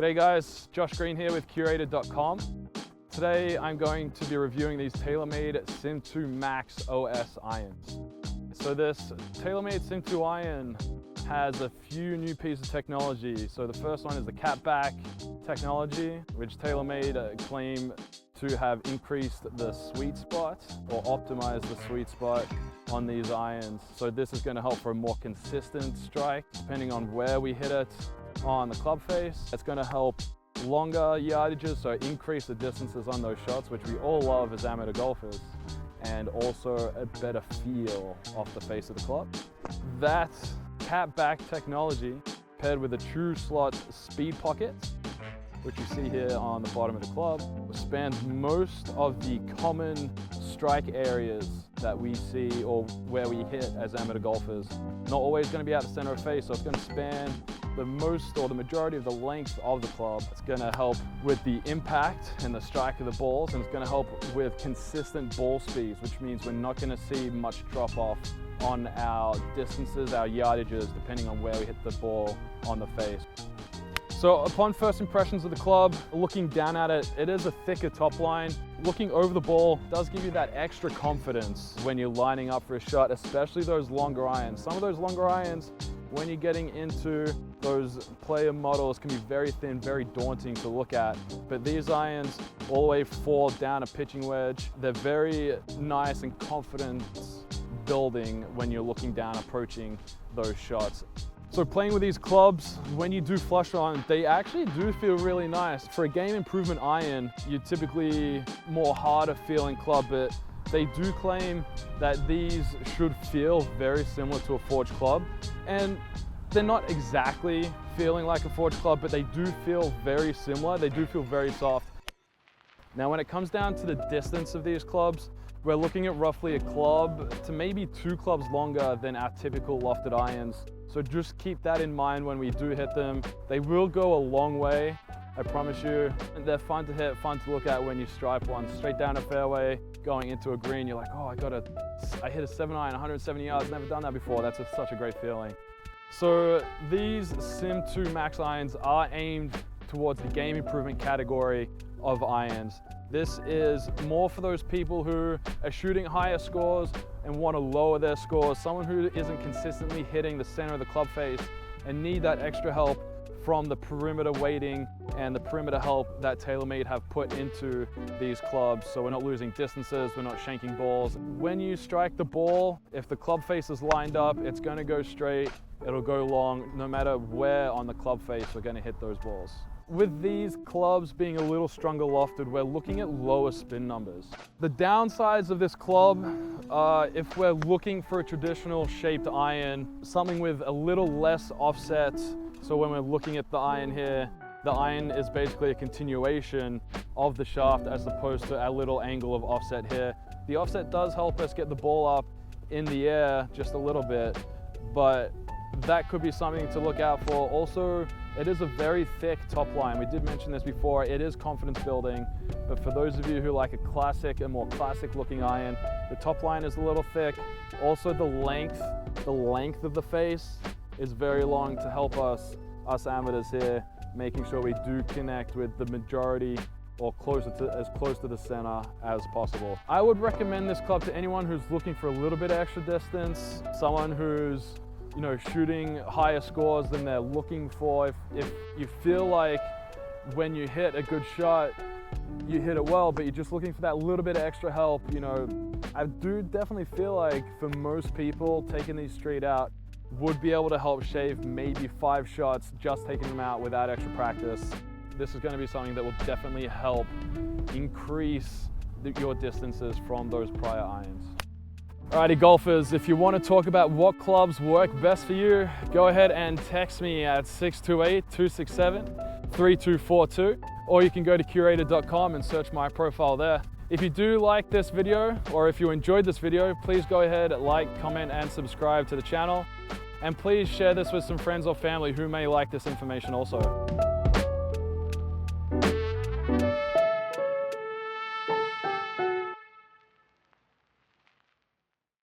G'day guys, Josh Green here with Curated.com. Today I'm going to be reviewing these Taylormade SIM2 Max OS irons. So this Taylormade SIM2 iron has a few new pieces of technology. So the first one is the catback technology, which Taylormade claim to have increased the sweet spot or optimized the sweet spot on these irons. So this is going to help for a more consistent strike depending on where we hit it on the club face. It's going to help longer yardages, so increase the distances on those shots, which we all love as amateur golfers, and also a better feel off the face of the club. That catback technology paired with a thru-slot speed pocket, which you see here on the bottom of the club, spans most of the common strike areas that we see or where we hit as amateur golfers. Not always going to be out the center of face, so it's going to span the most or the majority of the length of the club. It's going to help with the impact and the strike of the balls, and it's going to help with consistent ball speeds, which means we're not going to see much drop off on our distances, our yardages, depending on where we hit the ball on the face. So upon first impressions of the club, looking down at it, it is a thicker top line. Looking over the ball does give you that extra confidence when you're lining up for a shot, especially those longer irons. Some of those longer irons, when you're getting into those player models, can be very thin, very daunting to look at. But these irons all the way fall down a pitching wedge. They're very nice and confidence building when you're looking down, approaching those shots. So playing with these clubs, when you do flush on, they actually do feel really nice. For a game improvement iron, you're typically more harder feeling club, but they do claim that these should feel very similar to a forged club. And they're not exactly feeling like a forged club, but they do feel very similar. They do feel very soft. Now, when it comes down to the distance of these clubs, we're looking at roughly a club to maybe 2 clubs longer than our typical lofted irons. So just keep that in mind when we do hit them. They will go a long way, I promise you. And they're fun to hit, fun to look at when you stripe one straight down a fairway, going into a green. You're like, oh, I hit a 7-iron, 170 yards, never done that before. That's such a great feeling. So these SIM2 Max irons are aimed towards the game improvement category of irons. This is more for those people who are shooting higher scores and want to lower their scores, someone who isn't consistently hitting the center of the club face and need that extra help from the perimeter weighting and the perimeter help that Taylormade have put into these clubs. So we're not losing distances, we're not shanking balls. When you strike the ball, if the club face is lined up, it's going to go straight, it'll go long, no matter where on the club face we're going to hit those balls. With these clubs being a little stronger lofted, we're looking at lower spin numbers. The downsides of this club, if we're looking for a traditional shaped iron, something with a little less offset. So when we're looking at the iron here, the iron is basically a continuation of the shaft as opposed to a little angle of offset here. The offset does help us get the ball up in the air just a little bit, but that could be something to look out for. Also, it is a very thick top line. We did mention this before, it is confidence building, but for those of you who like a more classic looking iron, the top line is a little thick. Also the length of the face is very long to help us amateurs here, making sure we do connect with the majority or as close to the center as possible. I would recommend this club to anyone who's looking for a little bit of extra distance, someone who's shooting higher scores than they're looking for. If you feel like when you hit a good shot, you hit it well, but you're just looking for that little bit of extra help, I do definitely feel like for most people, taking these straight out would be able to help shave maybe 5 shots just taking them out without extra practice. This is going to be something that will definitely help increase your distances from those prior irons. Alrighty golfers, if you want to talk about what clubs work best for you, go ahead and text me at 628-267-3242, or you can go to curated.com and search my profile there. If you do like this video, or if you enjoyed this video, please go ahead, like, comment, and subscribe to the channel. And please share this with some friends or family who may like this information also.